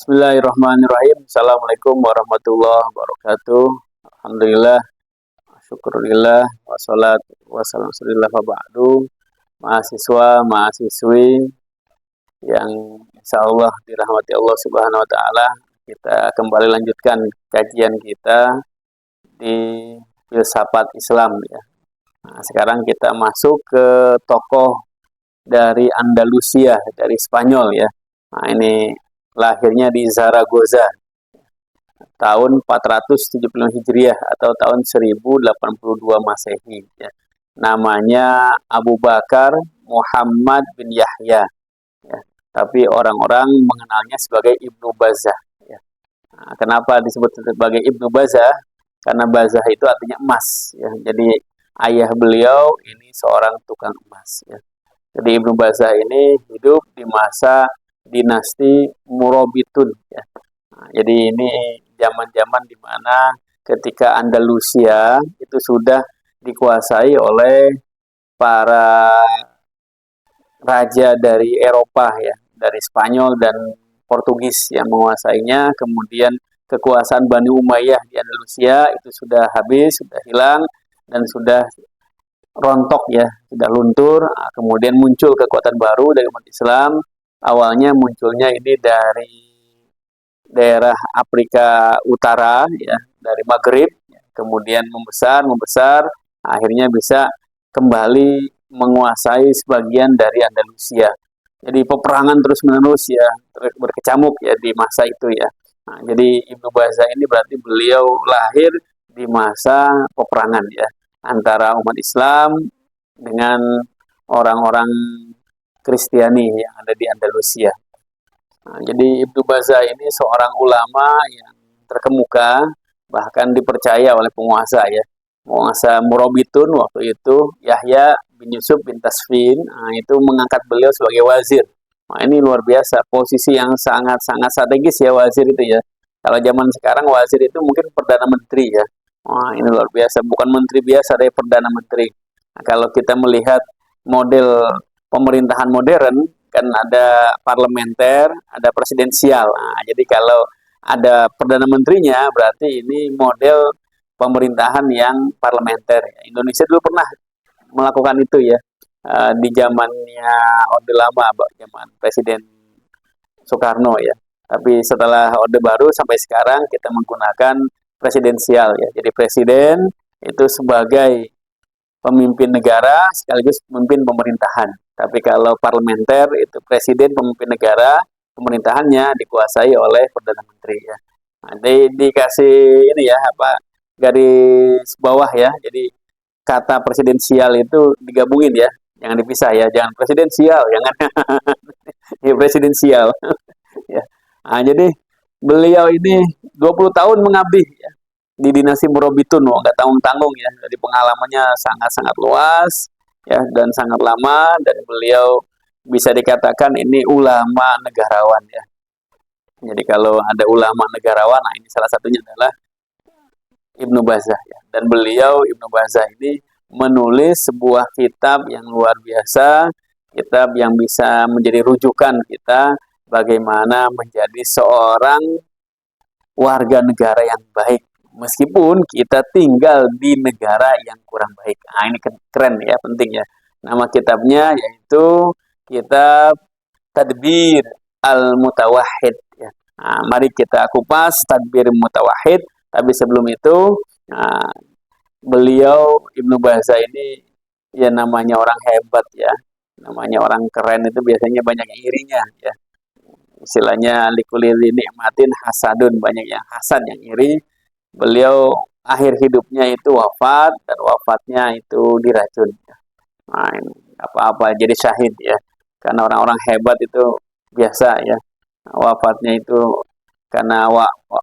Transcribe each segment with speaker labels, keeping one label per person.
Speaker 1: Bismillahirrahmanirrahim. Assalamualaikum warahmatullahi wabarakatuh. Alhamdulillah, syukurillah, wassalatu wassalamu wa ba'du. Mahasiswa, mahasiswi yang insya Allah dirahmati Allah Subhanahu wa Ta'ala, kita kembali lanjutkan kajian kita di filsafat Islam ya. Nah, sekarang kita masuk ke tokoh dari Andalusia, dari Spanyol ya. Nah, ini lahirnya di Zaragoza tahun 475 Hijriah atau tahun 1082 Masehi ya. Namanya Abu Bakar Muhammad bin Yahya ya. Tapi orang-orang mengenalnya sebagai Ibnu Bazah ya. Nah, kenapa disebut sebagai Ibnu Bazah? Karena Bazah itu artinya emas ya. Jadi ayah beliau ini seorang tukang emas ya. Jadi Ibnu Bazah ini hidup di masa dinasti Murabitun ya. Nah, jadi ini zaman-zaman di mana ketika Andalusia itu sudah dikuasai oleh para raja dari Eropa ya, dari Spanyol dan Portugis yang menguasainya. Kemudian kekuasaan Bani Umayyah di Andalusia itu sudah habis, sudah hilang dan sudah rontok ya, sudah luntur. Kemudian muncul kekuatan baru dari umat Islam. Awalnya munculnya ini dari daerah Afrika Utara ya, dari Maghrib, kemudian membesar, akhirnya bisa kembali menguasai sebagian dari Andalusia. Jadi peperangan terus-menerus ya, berkecamuk ya di masa itu ya. Nah, jadi Ibnu Bazah ini berarti beliau lahir di masa peperangan ya, antara umat Islam dengan orang-orang Kristiani yang ada di Andalusia. Nah, jadi Ibnu Bazah ini seorang ulama yang terkemuka, bahkan dipercaya oleh penguasa ya. Penguasa Murabitun waktu itu, Yahya bin Yusuf bin Tasfin, nah, itu mengangkat beliau sebagai wazir. Nah, ini luar biasa, posisi yang sangat-sangat strategis ya wazir itu ya. Kalau zaman sekarang wazir itu mungkin Perdana Menteri ya. Wah, ini luar biasa, bukan menteri biasa, dari Perdana Menteri. Nah, kalau kita melihat model pemerintahan modern, kan ada parlementer, ada presidensial. Nah, jadi kalau ada perdana menterinya, berarti ini model pemerintahan yang parlementer. Indonesia dulu pernah melakukan itu ya, di zamannya Orde Lama, zaman Presiden Soekarno ya. Tapi setelah Orde Baru sampai sekarang kita menggunakan presidensial ya. Jadi presiden itu sebagai pemimpin negara sekaligus pemimpin pemerintahan. Tapi kalau parlementer itu presiden pemimpin negara, pemerintahannya dikuasai oleh perdana menteri ya. Nah, dikasih ini ya apa garis bawah ya. Jadi kata presidensial itu digabungin ya, jangan dipisah ya, jangan presidensial, jangan ya presidensial ya. Nah, jadi beliau ini 20 tahun mengabdi ya, di dinasti Murabitun, nggak tanggung-tanggung ya. Jadi pengalamannya sangat-sangat luas ya dan sangat lama, dan beliau bisa dikatakan ini ulama negarawan ya. Jadi kalau ada ulama negarawan, nah ini salah satunya adalah Ibnu Bazah ya. Dan beliau Ibnu Bazah ini menulis sebuah kitab yang luar biasa, kitab yang bisa menjadi rujukan kita bagaimana menjadi seorang warga negara yang baik meskipun kita tinggal di negara yang kurang baik. Nah, ini keren ya, penting ya. Nama kitabnya yaitu kitab Tadbir Al-Mutawahhid ya. Nah, mari kita kupas Tadbir Mutawahhid. Tapi sebelum itu, nah, beliau Ibnu Bazah ini ya namanya orang hebat ya. Namanya orang keren itu biasanya banyak yang irinya ya. Istilahnya likulil nikmatin hasadun, banyak yang hasad, yang iri. Beliau akhir hidupnya itu wafat, dan wafatnya itu diracun. Nah, ini apa-apa jadi syahid ya. Karena orang-orang hebat itu biasa ya. Wafatnya itu karena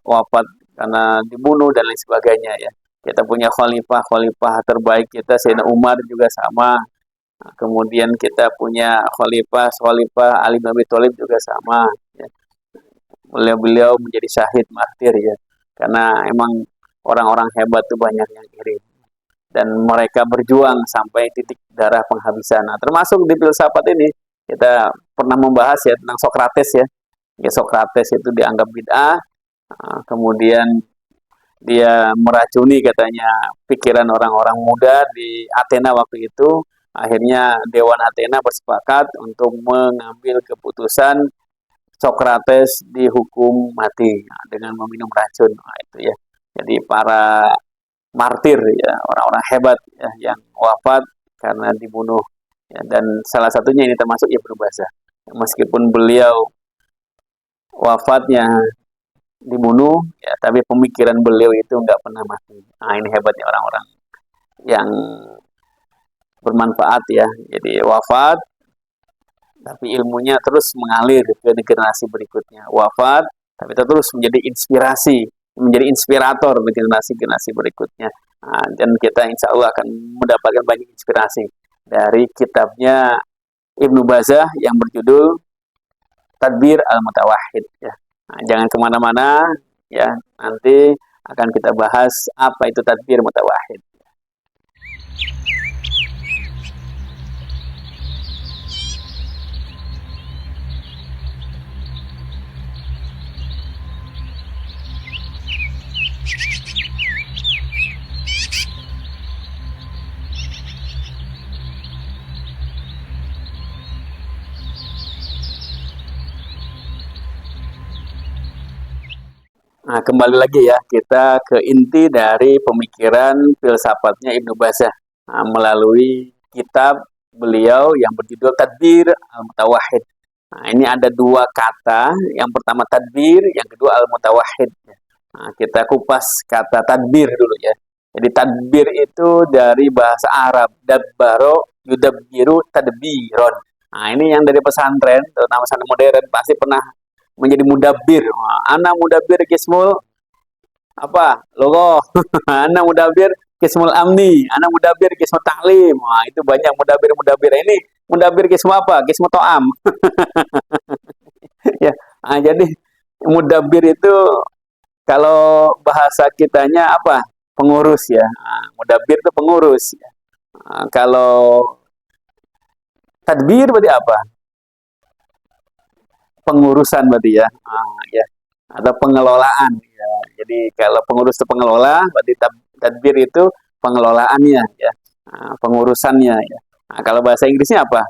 Speaker 1: wafat karena dibunuh dan lain sebagainya ya. Kita punya khalifah terbaik kita Sayyidina Umar juga sama. Nah, kemudian kita punya khalifah Ali bin Abi Thalib juga sama ya. Beliau menjadi syahid martir ya. Karena emang orang-orang hebat itu banyak yang iri. Dan mereka berjuang sampai titik darah penghabisan. Nah, termasuk di filsafat ini kita pernah membahas ya tentang Sokrates ya. Ya, Sokrates itu dianggap bid'ah, kemudian dia meracuni katanya pikiran orang-orang muda di Athena waktu itu. Akhirnya Dewan Athena bersepakat untuk mengambil keputusan Sokrates dihukum mati dengan meminum racun. Nah, itu ya. Jadi para martir ya, orang-orang hebat ya, yang wafat karena dibunuh ya, dan salah satunya ini termasuk Ibnu Bazah. Meskipun beliau wafatnya dibunuh ya, tapi pemikiran beliau itu nggak pernah mati. Nah, ini hebatnya orang-orang yang bermanfaat ya. Jadi wafat tapi ilmunya terus mengalir ke generasi berikutnya. Wafat tapi terus menjadi inspirasi, menjadi inspirator di generasi-generasi berikutnya. Nah, dan kita insya Allah akan mendapatkan banyak inspirasi dari kitabnya Ibnu Bazah yang berjudul Tadbir Al-Mutawahhid ya. Nah, jangan kemana-mana ya, nanti akan kita bahas apa itu Tadbir Mutawahhid. Nah, kembali lagi ya, kita ke inti dari pemikiran filsafatnya Ibnu Bazah melalui kitab beliau yang berjudul Tadbir Al-Mutawahhid. Nah, ini ada dua kata, yang pertama tadbir, yang kedua al-mutawahhid. Nah, kita kupas kata tadbir dulu ya. Jadi tadbir itu dari bahasa Arab, dabbaro, yudabbiru, tadbiron. Nah, ini yang dari pesantren, terutama pesantren modern, pasti pernah menjadi mudabbir. Nah, anak mudabbir kismul apa? Logo. Anak mudabbir kismul amni, anak mudabbir kismul taklim. Wah, itu banyak mudabbir-mudabbir. Ini mudabbir kismul apa? Kismul to'am. Ya, nah, jadi mudabbir itu kalau bahasa kitanya apa? Pengurus ya. Nah, mudabbir itu pengurus. Nah, kalau tadbir berarti apa? Pengurusan berarti ya. Nah, ya. Atau pengelolaan ya. Jadi kalau pengurus itu pengelola, berarti tadbir itu pengelolaannya ya. Nah, pengurusannya ya. Nah, kalau bahasa Inggrisnya apa?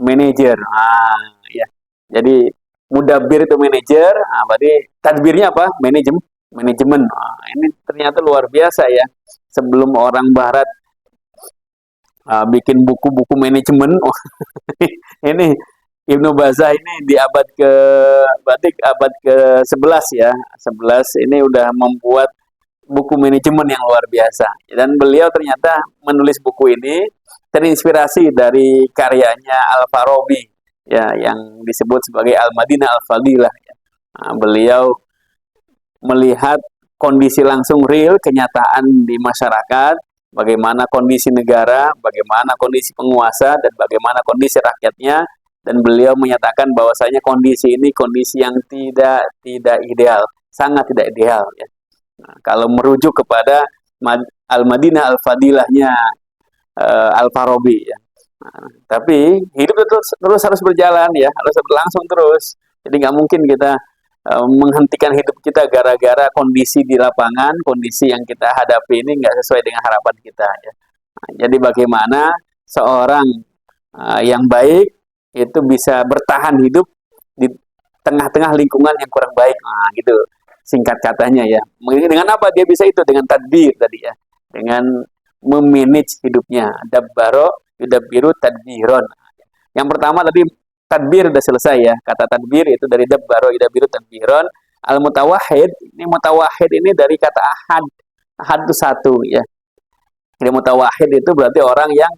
Speaker 1: Manajer. Ah, ya. Jadi mudabbir itu manajer, berarti tadbirnya apa? Manajemen. Ini ternyata luar biasa ya. Sebelum orang barat bikin buku-buku manajemen, ini Ibnu Bazah ini di abad ke berarti abad ke-11 ya. 11 ini udah membuat buku manajemen yang luar biasa. Dan beliau ternyata menulis buku ini terinspirasi dari karyanya Al-Farabi ya, yang disebut sebagai Al-Madinah Al-Fadilah ya. Nah, beliau melihat kondisi langsung real, kenyataan di masyarakat, bagaimana kondisi negara, bagaimana kondisi penguasa, dan bagaimana kondisi rakyatnya, dan beliau menyatakan bahwasanya kondisi ini kondisi yang tidak ideal, sangat tidak ideal ya. Nah, kalau merujuk kepada Al-Madinah Al-Fadilahnya Al-Farabi ya. Nah, tapi hidup terus harus berjalan ya, harus berlangsung terus. Jadi nggak mungkin kita menghentikan hidup kita gara-gara kondisi di lapangan, kondisi yang kita hadapi ini nggak sesuai dengan harapan kita ya. Nah, jadi bagaimana seorang yang baik itu bisa bertahan hidup di tengah-tengah lingkungan yang kurang baik, nah gitu singkat katanya ya. Dengan apa dia bisa itu? Dengan tadbir tadi ya, dengan memanage hidupnya. Dabbaro yudabbiru tadbiron. Yang pertama tadi tadbir udah selesai ya, kata tadbir itu dari dabbaro yudabbiru tadbiron. Al mutawahhid, ini mutawahhid ini dari kata ahad. Ahad itu satu ya. Jadi mutawahhid itu berarti orang yang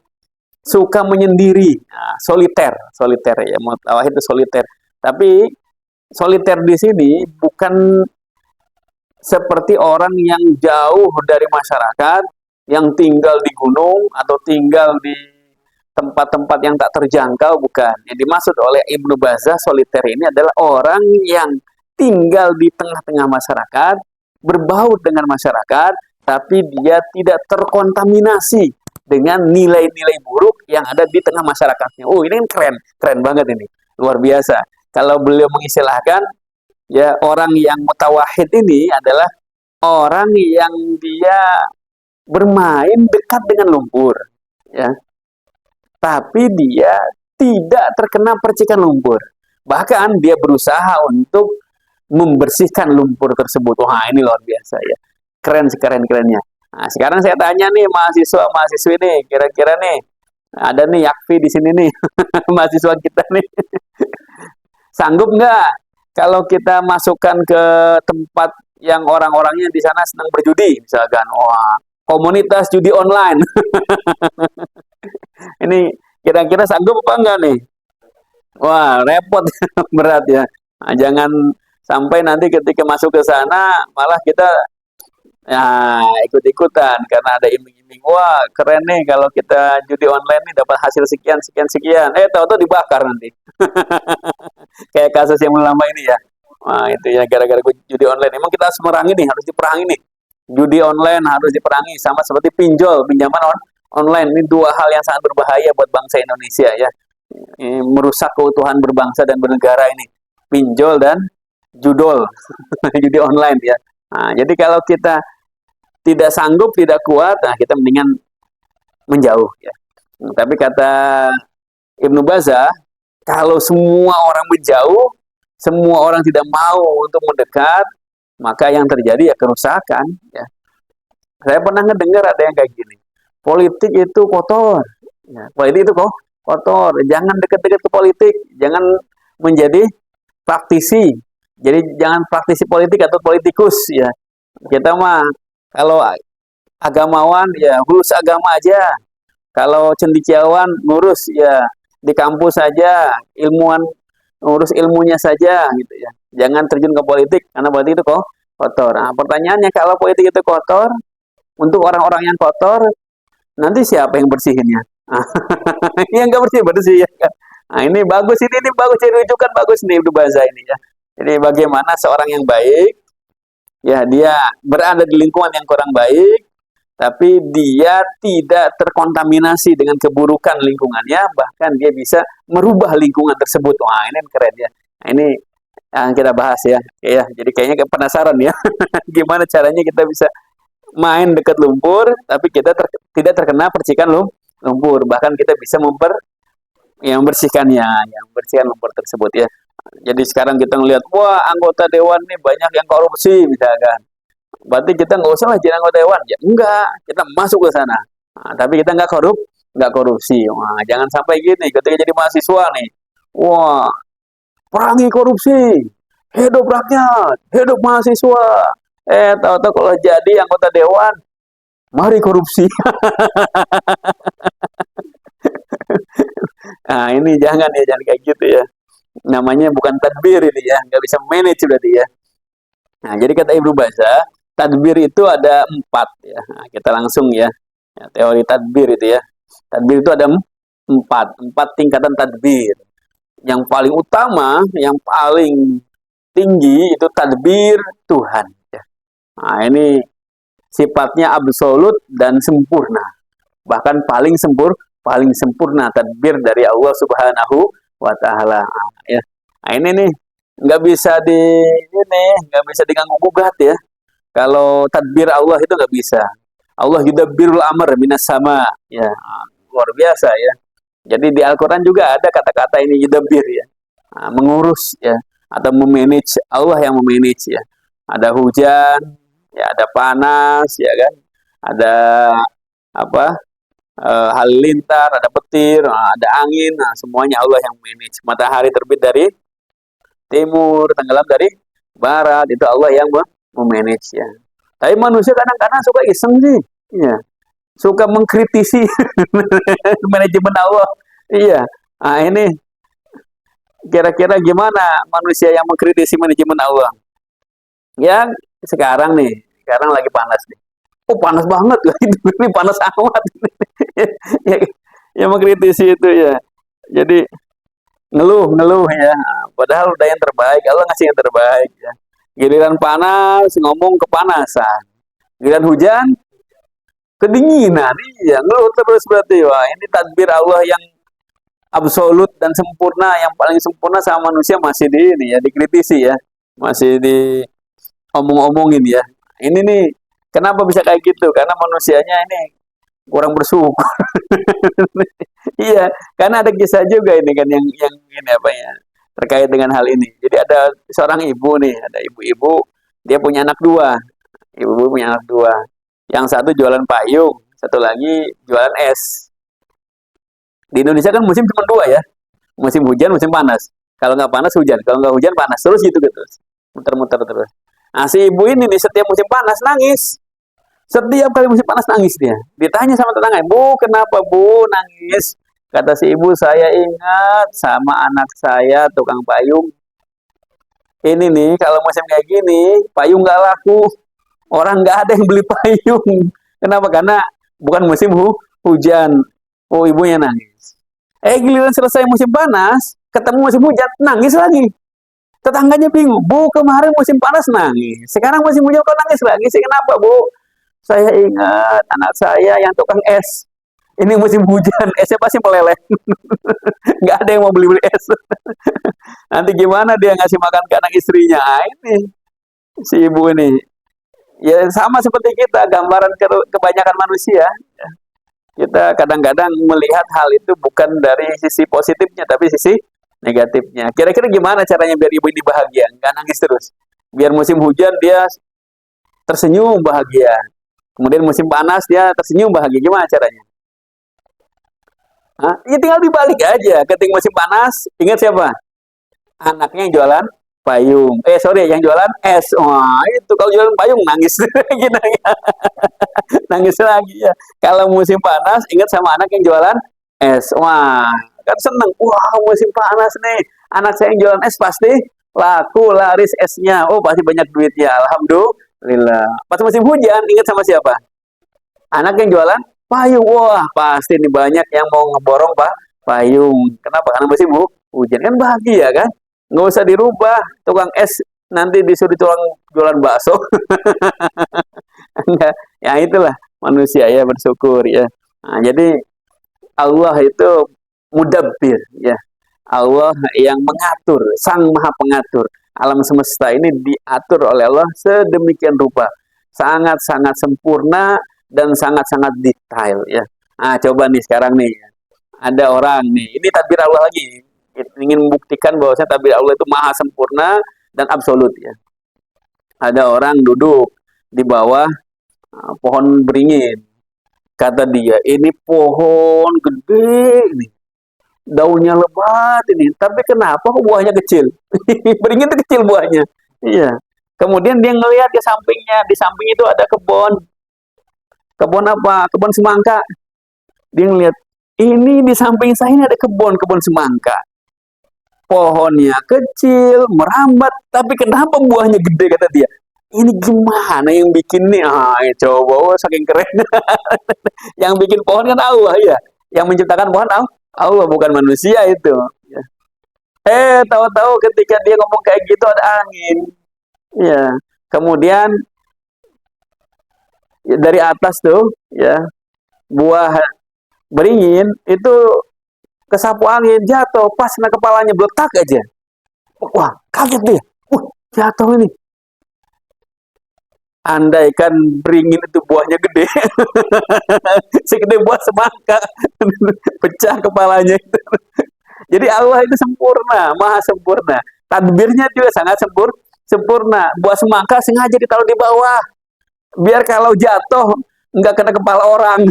Speaker 1: suka menyendiri, nah, soliter ya, mutawahhid itu soliter. Tapi soliter di sini bukan seperti orang yang jauh dari masyarakat, yang tinggal di gunung atau tinggal di tempat-tempat yang tak terjangkau, bukan. Yang dimaksud oleh Ibnu Bazah soliter ini adalah orang yang tinggal di tengah-tengah masyarakat, berbaur dengan masyarakat, tapi dia tidak terkontaminasi dengan nilai-nilai buruk yang ada di tengah masyarakatnya. Oh, ini keren banget ini, luar biasa. Kalau beliau mengistilahkan Ya, orang yang mutawahhid ini adalah orang yang dia bermain dekat dengan lumpur, ya. Tapi dia tidak terkena percikan lumpur. Bahkan dia berusaha untuk membersihkan lumpur tersebut. Wah, ini luar biasa ya. Keren sekeren-kerennya. Nah, sekarang saya tanya nih mahasiswa-mahasiswi nih, kira-kira nih ada nih Yakfi di sini nih, mahasiswa kita nih. Sanggup nggak kalau kita masukkan ke tempat yang orang-orangnya di sana senang berjudi, misalkan, wah, komunitas judi online. Ini kira-kira sanggup apa enggak nih? Wah, repot, berat ya. Nah, jangan sampai nanti ketika masuk ke sana malah kita ya ikut-ikutan karena ada iming-iming. Wah, keren nih kalau kita judi online nih dapat hasil sekian sekian sekian. Tahu-tahu dibakar nanti. Kayak kasus yang lama ini ya. Wah, itu ya gara-gara judi online. Emang kita harus merangi nih, harus diperangi nih. Judi online harus diperangi sama seperti pinjol, pinjaman online. Ini dua hal yang sangat berbahaya buat bangsa Indonesia ya. Ini merusak keutuhan berbangsa dan bernegara ini. Pinjol dan judol, judi online ya. Nah, jadi kalau kita tidak sanggup, tidak kuat, nah kita mendingan menjauh ya. Tapi kata Ibnu Baza, kalau semua orang menjauh, semua orang tidak mau untuk mendekat, maka yang terjadi ya kerusakan. Ya. Saya pernah ngedengar ada yang kayak gini, politik itu kotor. Ya, politik itu kok kotor. Jangan dekat-dekat ke politik, jangan menjadi praktisi. Jadi jangan praktisi politik atau politikus ya. Kita mah kalau agamawan ya ngurus agama aja. Kalau cendekiawan ngurus ya di kampus saja, ilmuwan ngurus ilmunya saja gitu ya. Jangan terjun ke politik karena politik itu kok kotor. Nah, pertanyaannya kalau politik itu kotor, untuk orang-orang yang kotor, nanti siapa yang bersihinnya? Yang nggak bersih bersih ya kan. Nah, ini bagus, ini rujukan bagus nih Ibnu Baza ini ya. Jadi bagaimana seorang yang baik, ya dia berada di lingkungan yang kurang baik, tapi dia tidak terkontaminasi dengan keburukan lingkungannya, bahkan dia bisa merubah lingkungan tersebut. Wah, ini keren ya. Nah, ini yang kita bahas ya. Ya, jadi kayaknya penasaran ya. Gimana caranya kita bisa main dekat lumpur, tapi kita tidak terkena percikan lumpur. Bahkan kita bisa yang membersihkannya, yang membersihkan lumpur tersebut ya. Jadi sekarang kita ngelihat, wah anggota dewan nih banyak yang korupsi misalkan. Berarti kita nggak usah lah jadi anggota dewan. Ya enggak, kita masuk ke sana. Nah, tapi kita nggak korupsi. Wah, jangan sampai gini ketika jadi mahasiswa nih. Wah, perangi korupsi. Hidup rakyat, hidup mahasiswa. Tahu-tahu kalau jadi anggota dewan, mari korupsi. Nah, ini jangan ya, jangan kayak gitu ya. Namanya bukan tadbir ini ya, nggak bisa manage berarti ya. Nah, jadi kata Ibnu Baza, tadbir itu ada 4 ya. Nah, kita langsung ya. Teori tadbir itu ya. Tadbir itu ada 4 tingkatan tadbir. Yang paling utama, yang paling tinggi itu tadbir Tuhan. Ya. Nah, ini sifatnya absolut dan sempurna. Bahkan paling sempurna tadbir dari Allah Subhanahu wa taala. Ya. Nah, ini nih nggak bisa diganggu gugat ya. Kalau tadbir Allah itu nggak bisa. Allah yudabbirul amr minas sama ya. Luar biasa ya. Jadi di Al-Qur'an juga ada kata-kata ini yudabbir ya. Nah, mengurus ya atau memanage, Allah yang memanage ya. Ada hujan, ya ada panas ya kan. Ada apa? Halilintar, ada petir, ada angin, nah semuanya Allah yang manage. Matahari terbit dari timur, tenggelam dari barat, itu Allah yang memanage ya. Tapi manusia kadang-kadang suka iseng sih, iya. Suka mengkritisi manajemen Allah. Iya. Nah, ini kira-kira gimana manusia yang mengkritisi manajemen Allah? Ya, sekarang lagi panas nih. Oh, panas banget lah itu. Ini panas amat. ya, yang mengkritisi itu ya. Jadi ngeluh ya. Padahal udah yang terbaik, Allah ngasih yang terbaik ya. Giliran panas ngomong kepanasan. Giliran hujan kedinginan. Iya, ngeluh terus berarti. Wah, ini tadbir Allah yang absolut dan sempurna, yang paling sempurna sama manusia masih di ini ya, dikritisi ya. masih diomong-omongin ya. Ini nih, kenapa bisa kayak gitu? Karena manusianya ini kurang bersyukur. Iya, karena ada kisah juga ini kan yang ini apa ya terkait dengan hal ini. Jadi ada seorang ibu nih, ada ibu-ibu dia punya anak dua. Ibu punya anak dua. Yang satu jualan payung, satu lagi jualan es. Di Indonesia kan musim cuma dua ya, musim hujan, musim panas. Kalau nggak panas hujan, kalau nggak hujan panas terus gitu gitu, muter-muter terus. Nah si ibu ini nih setiap musim panas nangis. Setiap kali musim panas nangis dia. Ditanya sama tetangga, Bu, kenapa Bu nangis? Kata si ibu, saya ingat sama anak saya tukang payung. Ini nih, kalau musim kayak gini, payung nggak laku. Orang nggak ada yang beli payung. Kenapa? Karena bukan musim hujan. Oh, ibunya nangis. Giliran selesai musim panas, ketemu musim hujan, nangis lagi. Tetangganya bingung, Bu, kemarin musim panas nangis. Sekarang musim hujan kok nangis lagi sih? Kenapa, Bu? Saya ingat anak saya yang tukang es. Ini musim hujan, esnya pasti meleleh. Nggak ada yang mau beli-beli es. Nanti gimana dia ngasih makan ke anak istrinya? Ini si ibu ini. Ya sama seperti kita, gambaran kebanyakan manusia. Kita kadang-kadang melihat hal itu bukan dari sisi positifnya, tapi sisi negatifnya. Kira-kira gimana caranya biar ibu ini bahagia? Nggak nangis terus. Biar musim hujan dia tersenyum bahagia. Kemudian musim panas dia tersenyum bahagia. Gimana caranya? Hah? Ya tinggal dibalik aja. Ketika musim panas, ingat siapa? Anaknya yang jualan payung. Sorry, yang jualan es. Wah, itu kalau jualan payung nangis gitu ya. Nangis lagi ya. Kalau musim panas, ingat sama anak yang jualan es. Wah, kan seneng. Wah, musim panas nih. Anak saya yang jualan es pasti laku, laris esnya. Oh, pasti banyak duitnya. Alhamdulillah. Pas musim hujan, ingat sama siapa? Anak yang jualan payung. Wah, pasti nih banyak yang mau ngeborong payung. Kenapa? Karena musim hujan kan bahagia kan? Nggak usah dirubah. Tukang es nanti disuruh tukang jualan bakso. Enggak. Ya itulah manusia ya bersyukur ya. Nah, jadi Allah itu mudabbir ya. Allah yang mengatur, sang maha pengatur. Alam semesta ini diatur oleh Allah sedemikian rupa. Sangat-sangat sempurna dan sangat-sangat detail ya. Nah, coba nih sekarang nih. Ada orang nih, ini takbir Allah lagi. Ingin membuktikan bahwa takbir Allah itu maha sempurna dan absolut ya. Ada orang duduk di bawah pohon beringin. Kata dia, ini pohon gede nih. Daunnya lebat ini, tapi kenapa kok buahnya kecil? Beringin itu kecil buahnya. Iya. Kemudian dia ngelihat ke sampingnya, di samping itu ada kebun. Kebun apa? Kebun semangka. Dia ngelihat, ini di samping saya ini ada kebun semangka. Pohonnya kecil, merambat, tapi kenapa buahnya gede kata dia? Ini gimana yang bikin nih? Coba, saking keren. Yang bikin pohon kan Allah ya. Yang menciptakan pohon Allah, bukan manusia itu. Tahu-tahu ketika dia ngomong kayak gitu ada angin. Ya. Kemudian ya, dari atas tuh ya buah beringin itu kesapu angin jatuh pas kena kepalanya beletak aja. Wah, kaget dia. Jatuh ini. Andaikan beringin itu buahnya gede, segede buah semangka, pecah kepalanya itu. Jadi Allah itu sempurna, maha sempurna. Tadbirnya juga sangat sempurna. Buah semangka sengaja ditaruh di bawah, biar kalau jatuh nggak kena kepala orang.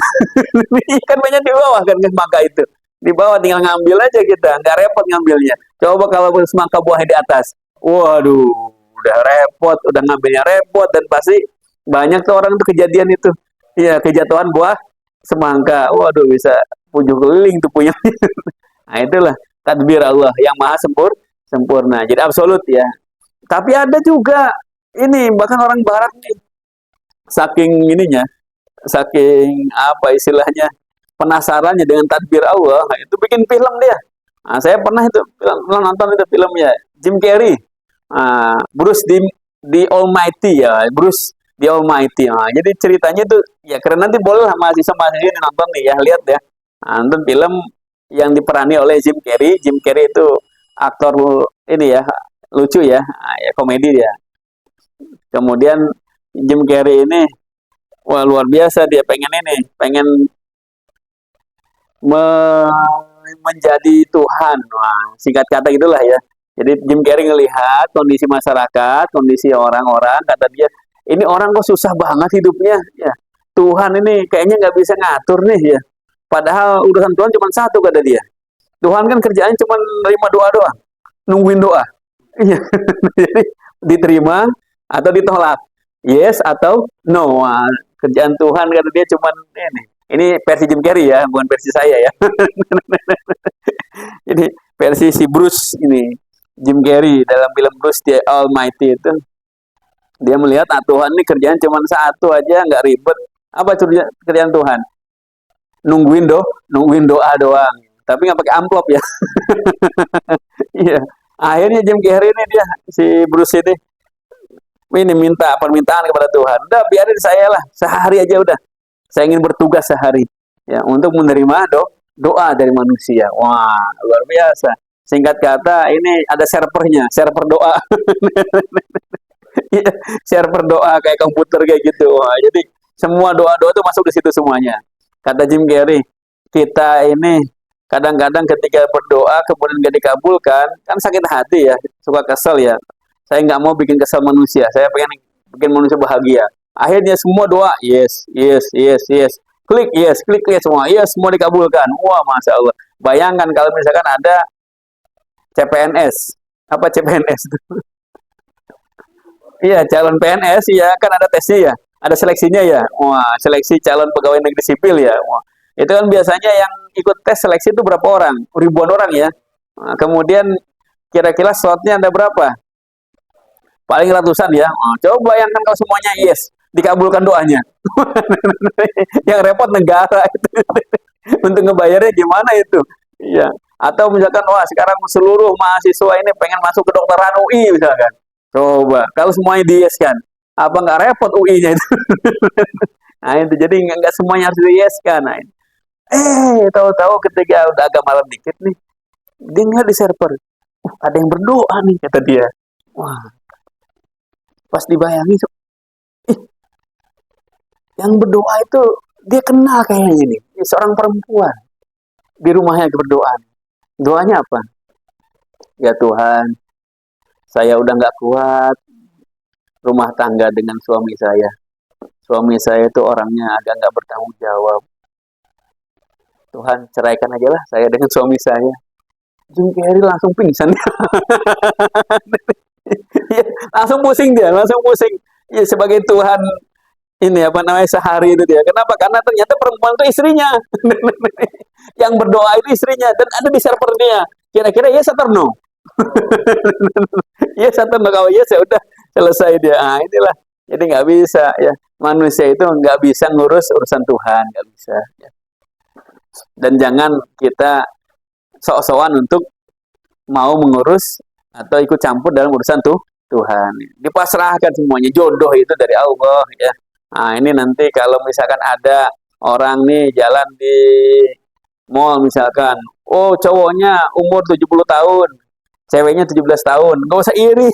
Speaker 1: Kan banyak di bawah kan semangka itu. Di bawah tinggal ngambil aja kita, nggak repot ngambilnya. Coba kalau semangka buahnya di atas, waduh, udah repot, udah ngambilnya repot dan pasti banyak tuh orang tuh kejadian itu. Iya, kejatuhan buah semangka. Waduh, bisa 7 keliling tuh punya. Nah, itulah tadbir Allah yang maha sempurna. Jadi absolut ya. Tapi ada juga ini bahkan orang barat nih saking ininya, saking apa istilahnya penasarannya dengan tadbir Allah, nah, itu bikin film dia. Nah, saya pernah itu nonton itu filmnya Jim Carrey. Bruce di Almighty ya, Bruce di Almighty. Nah, jadi ceritanya itu ya keren, nanti boleh lah mahasiswa-mahasiswa ini nonton nih ya, lihat ya. Nonton film yang diperani oleh Jim Carrey. Jim Carrey itu aktor ini ya, lucu ya, nah, ya komedi dia. Kemudian Jim Carrey ini wah luar biasa, dia pengen ini, pengen menjadi Tuhan. Wah, singkat kata gitulah ya. Jadi Jim Carrey ngelihat kondisi masyarakat, kondisi orang-orang, kata dia, ini orang kok susah banget hidupnya. Ya, Tuhan ini kayaknya nggak bisa ngatur nih ya. Padahal urusan Tuhan cuma satu kata dia. Tuhan kan kerjaan cuma nerima doa doang, nungguin doa. Iya, jadi diterima atau ditolak, yes atau no. Wah, kerjaan Tuhan kata dia cuma ini. Ini versi Jim Carrey ya, bukan versi saya ya. Jadi versi si Bruce ini, Jim Carrey dalam film Bruce the Almighty itu, dia melihat Tuhan ini kerjaan cuma satu aja, nggak ribet. Apa kerjaan Tuhan? Nungguin doa doang. Tapi nggak pakai amplop ya. Iya. Akhirnya Jim Carrey ini dia si Bruce ini minta permintaan kepada Tuhan. Udah biarin saya lah, sehari aja udah. Saya ingin bertugas sehari ya untuk menerima doa dari manusia. Wah, luar biasa. Singkat kata, ini ada servernya, server doa. Iya, server doa kayak komputer kayak gitu. Wah, jadi semua doa-doa itu masuk di situ semuanya. Kata Jim Carrey, kita ini kadang-kadang ketika berdoa kemudian gak dikabulkan, kan sakit hati ya, suka kesel ya. Saya nggak mau bikin kesel manusia, saya pengen bikin manusia bahagia. Akhirnya semua doa, yes, yes, yes, yes. Klik yes semua, yes, semua dikabulkan. Wah, Masya Allah. Bayangkan kalau misalkan ada CPNS. Apa CPNS itu? Iya, calon PNS ya, kan ada tesnya ya, ada seleksinya ya. Wah, seleksi calon pegawai negeri sipil ya. Wah, itu kan biasanya yang ikut tes seleksi itu berapa orang? Ribuan orang ya. Nah, kemudian kira-kira slotnya ada berapa? Paling ratusan ya. Oh, coba bayangkan kalau semuanya yes, dikabulkan doanya. Yang repot negara itu. Untuk ngebayarnya gimana itu? Iya. Atau misalkan wah sekarang seluruh mahasiswa ini pengen masuk ke kedokteran UI misalkan. Coba kalau semuanya di yes kan, apa nggak repot UI-nya itu? Nah itu jadi nggak semuanya harus di yes kan. Nah, tahu-tahu ketika udah agak malam dikit nih, dia ngeliat di server, ada yang berdoa nih kata dia. Wah, pas dibayangi, ih, yang berdoa itu dia kenal kayaknya nih, seorang perempuan di rumahnya berdoa. Doanya apa? Ya Tuhan, saya udah nggak kuat rumah tangga dengan suami saya. Suami saya itu orangnya agak nggak bertanggung jawab. Tuhan, ceraikan aja lah saya dengan suami saya. Jim Carrey langsung pingsan. Ya, langsung pusing dia, langsung pusing. Ya, sebagai Tuhan ini apa namanya sehari itu dia. Kenapa? Karena ternyata perempuan itu istrinya. Yang berdoa itu istrinya dan ada di server dia. Kira-kira yes atau no? Yes atau no? Kalau yes ya udah selesai dia. Ah, inilah. Jadi nggak bisa ya. Manusia itu nggak bisa ngurus urusan Tuhan, nggak bisa. Ya. Dan jangan kita sok-sokan untuk mau mengurus atau ikut campur dalam urusan Tuhan. Dipasrahkan semuanya. Jodoh itu dari Allah ya. Nah, ini nanti kalau misalkan ada orang nih jalan di mall misalkan, oh cowoknya umur 70 tahun, ceweknya 17 tahun, nggak usah iri,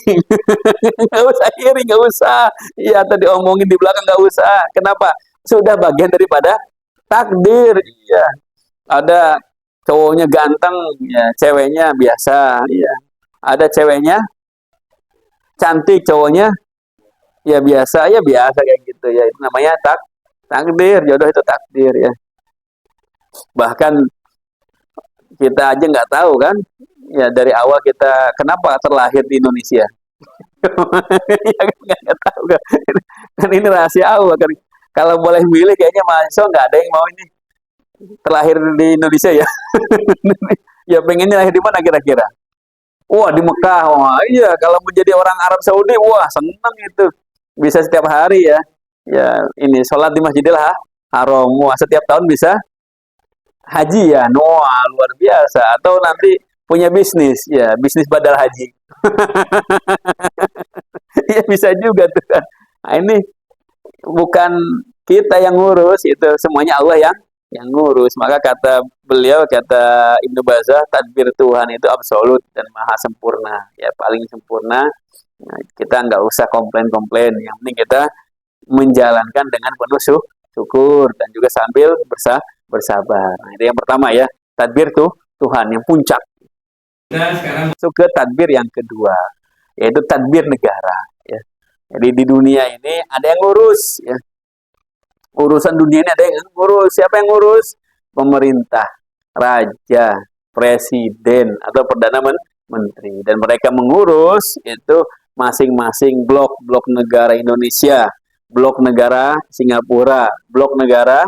Speaker 1: nggak usah iri, nggak usah. Iya, tadi omongin di belakang nggak usah. Kenapa? Sudah bagian daripada takdir. Iya, ada cowoknya ganteng, ya ceweknya biasa. Iya, ada ceweknya cantik, cowoknya ya biasa kayak gitu ya. Itu namanya takdir, jodoh itu takdir ya. Bahkan kita aja nggak tahu kan, ya dari awal kita kenapa terlahir di Indonesia. Ya kan nggak tahu kan. Kan ini rahasia Allah kan. Kalau boleh milih kayaknya mahasiswa nggak ada yang mau ini terlahir di Indonesia ya. Ya pengennya lahir di mana kira-kira? Wah di Mekah, wah iya kalau menjadi orang Arab Saudi, wah senang itu bisa setiap hari ya. Ya ini sholat di Masjidil Haram, wah setiap tahun bisa haji ya, wah luar biasa. Atau nanti punya bisnis ya, bisnis badal haji. Ya bisa juga tuh kan. Nah, ini bukan kita yang ngurus, itu semuanya Allah yang ngurus. Maka kata beliau, kata Ibnu Bazah, tadbir Tuhan itu absolut dan maha sempurna, ya paling sempurna. Nah, kita nggak usah komplain-komplain, yang penting kita menjalankan dengan penuh syukur dan juga sambil bersabar. Nah, itu yang pertama ya, tadbir tuh Tuhan yang puncak. Nah, sekarang masuk ke tadbir yang kedua, yaitu tadbir negara. Ya. Jadi di dunia ini ada yang ngurus, ya. Urusan dunia ini ada yang ngurus. Siapa yang ngurus? Pemerintah, raja, presiden, atau perdana menteri. Dan mereka mengurus itu masing-masing blok negara Indonesia, blok negara Singapura, blok negara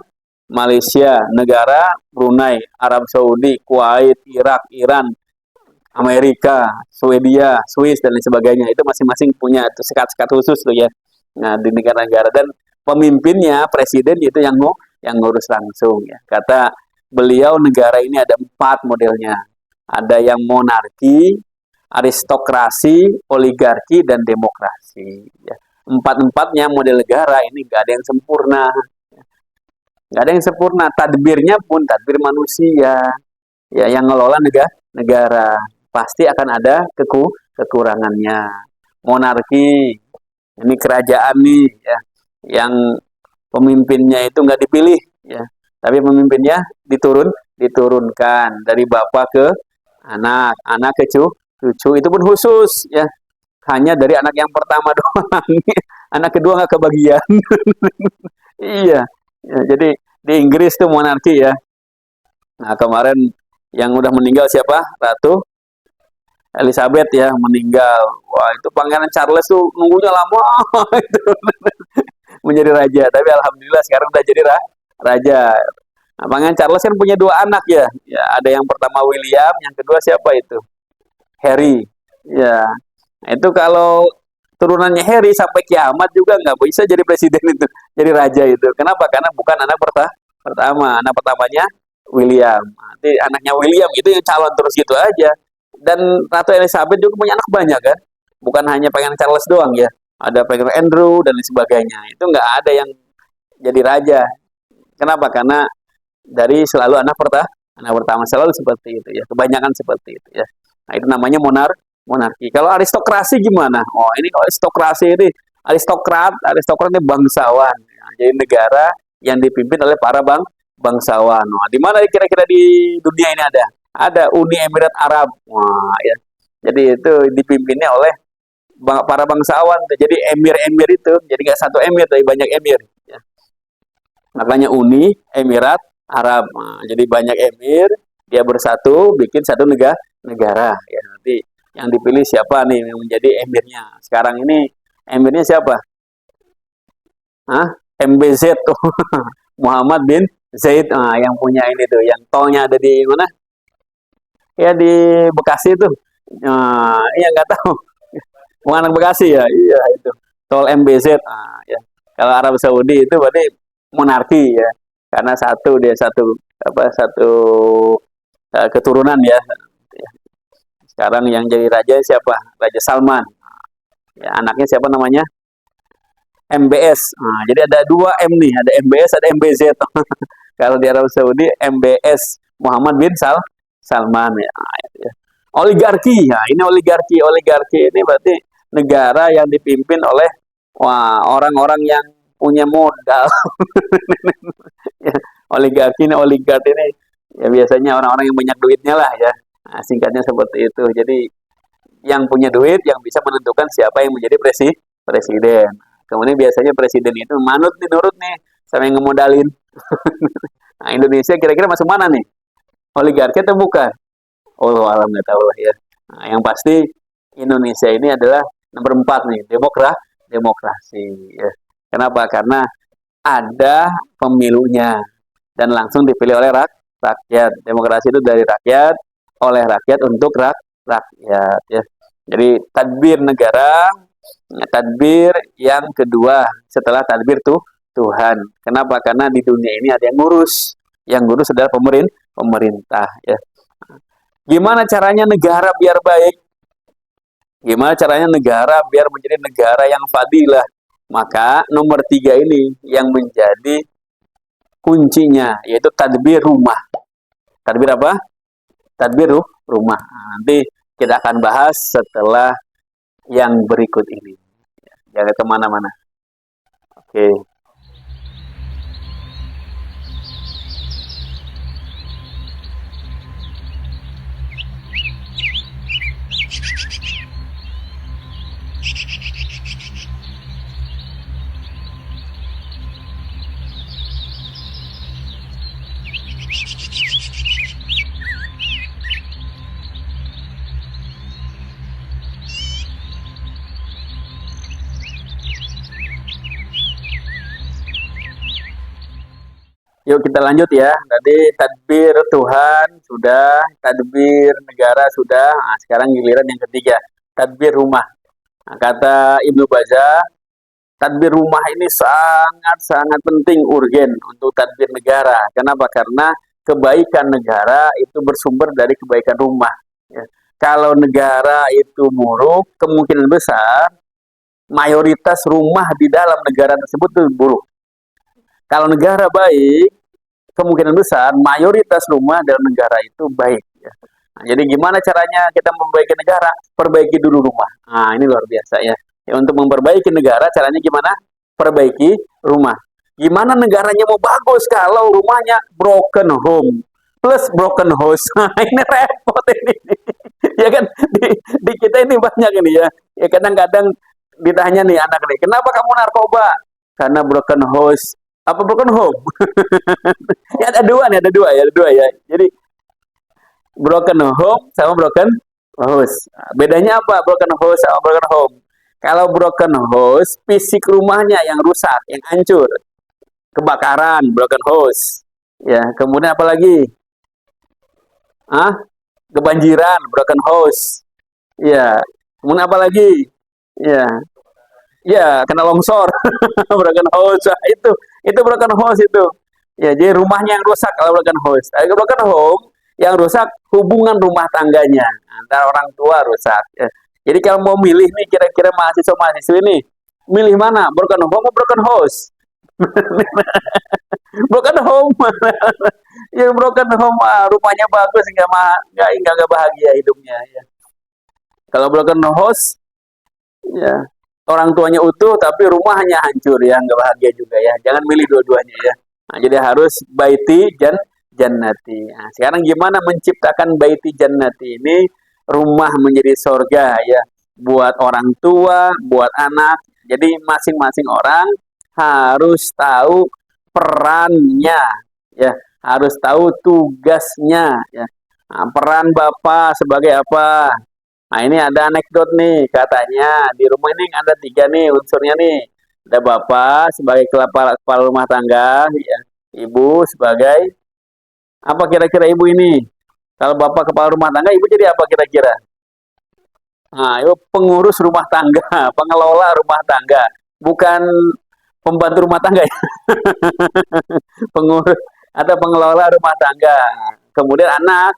Speaker 1: Malaysia, negara Brunei, Arab Saudi, Kuwait, Irak, Iran, Amerika, Swedia, Swiss, dan lain sebagainya. Itu masing-masing punya sekat-sekat khusus tuh ya. Nah, di negara-negara, dan pemimpinnya, presiden itu yang ngurus langsung ya. Kata beliau, negara ini ada 4 modelnya. Ada yang monarki, aristokrasi, oligarki, dan demokrasi. Ya. Empat-empatnya model negara ini nggak ada yang sempurna. Nggak ada yang sempurna. Tadbirnya pun tadbir manusia. Ya, yang ngelola negara pasti akan ada kekurangannya. Monarki, ini kerajaan nih, ya, yang pemimpinnya itu nggak dipilih, ya, tapi pemimpinnya diturunkan dari bapak ke anak ke cucu, itu pun khusus, ya, hanya dari anak yang pertama doang, anak kedua nggak kebagian. Iya, ya, jadi di Inggris tuh monarki ya. Nah kemarin yang udah meninggal siapa? Ratu Elizabeth ya, meninggal. Wah, itu Pangeran Charles tuh nunggunya lama itu menjadi raja. Tapi alhamdulillah sekarang udah jadi raja. Nah, Pangeran Charles kan punya 2 anak ya. Ya, ada yang pertama William, yang kedua siapa itu? Harry. Ya. Nah, itu kalau turunannya Harry sampai kiamat juga nggak bisa jadi presiden itu, jadi raja itu. Kenapa? Karena bukan anak pertama. Anak pertamanya William. Nanti anaknya William itu yang calon terus gitu aja. Dan Ratu Elizabeth juga punya anak banyak kan, bukan hanya Pangeran Charles doang ya, ada Pangeran Andrew dan lain sebagainya. Itu nggak ada yang jadi raja. Kenapa? Karena dari selalu anak pertama selalu seperti itu ya, kebanyakan seperti itu ya. Nah itu namanya monarki. Kalau aristokrasi gimana? Oh ini kalau aristokrasi ini aristokrat ini bangsawan. Ya, jadi negara yang dipimpin oleh para bangsawan. Nah, di mana kira-kira di dunia ini ada? Ada Uni Emirat Arab. Wah, ya. Jadi itu dipimpinnya oleh para bangsawan. Jadi emir-emir itu, jadi nggak satu emir, tapi banyak emir. Ya. Makanya Uni Emirat Arab. Nah, jadi banyak emir, dia bersatu, bikin satu negara. Ya, nanti yang dipilih siapa nih yang menjadi emirnya? Sekarang ini emirnya siapa? Hah? MBZ tuh. Muhammad bin Zaid. Nah, yang punya ini tuh, yang tolnya ada di mana? Ya di Bekasi itu. Iya nggak tahu. Bukan anak Bekasi ya. Iya itu. Tol MBZ. Ya. Kalau Arab Saudi itu berarti monarki ya. Karena satu keturunan ya. Sekarang yang jadi raja siapa? Raja Salman. Ya, anaknya siapa namanya? MBS. Nah, jadi ada 2 M nih, ada MBS, ada MBZ. Kalau di Arab Saudi MBS Muhammad bin Salman ya. Ya. Oligarki, ya ini oligarki. Oligarki ini berarti negara yang dipimpin oleh orang-orang yang punya modal. Ya, oligarki ini ya biasanya orang-orang yang banyak duitnya lah ya. Nah, singkatnya seperti itu. Jadi yang punya duit yang bisa menentukan siapa yang menjadi presiden. Kemudian biasanya presiden itu manut nih, nurut nih sama yang ngemodalin. Nah, Indonesia kira-kira masuk mana nih? Oligarki atau bukan? Oh, alam nggak tahu lah ya. Nah, yang pasti Indonesia ini adalah nomor 4 nih, demokrasi. Ya. Kenapa? Karena ada pemilunya dan langsung dipilih oleh rakyat. Demokrasi itu dari rakyat, oleh rakyat untuk rakyat. Ya. Jadi tadbir negara, tadbir yang kedua setelah tadbir Tuhan. Kenapa? Karena di dunia ini ada yang ngurus. Yang ngurus adalah pemerintah. Ya. Gimana caranya negara biar baik? Gimana caranya negara biar menjadi negara yang fadilah? Maka nomor 3 ini yang menjadi kuncinya, yaitu tadbir rumah. Tadbir apa? Tadbir rumah. Nah, nanti kita akan bahas setelah yang berikut ini. Jangan kemana-mana. Oke. Yuk kita lanjut ya. Tadi tadbir Tuhan sudah, tadbir negara sudah. Nah, sekarang giliran yang ketiga, tadbir rumah. Nah, kata Ibnu Bajjah, tadbir rumah ini sangat-sangat penting, urgen untuk tadbir negara. Kenapa? Karena kebaikan negara itu bersumber dari kebaikan rumah. Ya. Kalau negara itu buruk, kemungkinan besar mayoritas rumah di dalam negara tersebut itu buruk. Kalau negara baik, kemungkinan besar mayoritas rumah dalam negara itu baik. Ya. Nah, jadi gimana caranya kita memperbaiki negara? Perbaiki dulu rumah. Nah, ini luar biasa ya. Ya, untuk memperbaiki negara, caranya gimana? Perbaiki rumah. Gimana negaranya mau bagus kalau rumahnya broken home plus broken house? Nah, ini repot ini. Ya kan, di kita ini banyak ini ya. Ya kadang-kadang ditanya nih anak nih, kenapa kamu narkoba? Karena broken house. Apa broken home? Ya ada dua nih, ada dua ya. Jadi broken home sama broken house. Bedanya apa broken house sama broken home? Kalau broken house, fisik rumahnya yang rusak, yang hancur, kebakaran, broken house. Ya, kemudian apa lagi? Ah, kebanjiran, broken house. Ya, kemudian apa lagi? Ya, ya kena longsor, broken house. Nah, itu broken house itu. Ya, jadi rumahnya yang rusak kalau broken house. Kalau broken home yang rusak hubungan rumah tangganya antara orang tua rusak. Ya. Jadi kalau mau milih nih kira-kira mahasiswa-mahasiswa ini, milih mana? Broken home atau broken house? Broken home. Ya broken home rumahnya bagus nggak bahagia hidupnya ya. Kalau broken house ya orang tuanya utuh tapi rumahnya hancur ya nggak bahagia juga ya. Jangan milih dua-duanya ya. Nah, jadi harus baiti jannati. Nah, sekarang gimana menciptakan baiti jannati ini rumah menjadi sorga ya buat orang tua, buat anak. Jadi masing-masing orang harus tahu perannya ya, harus tahu tugasnya ya. Nah, peran bapak sebagai apa? Nah ini ada anekdot nih, katanya di rumah ini ada tiga nih unsurnya nih. Ada bapak sebagai kepala rumah tangga, ya. Ibu sebagai apa kira-kira ibu ini? Kalau bapak kepala rumah tangga, ibu jadi apa kira-kira? Nah, ibu pengurus rumah tangga, pengelola rumah tangga, bukan pembantu rumah tangga ya. Pengurus atau pengelola rumah tangga. Kemudian anak,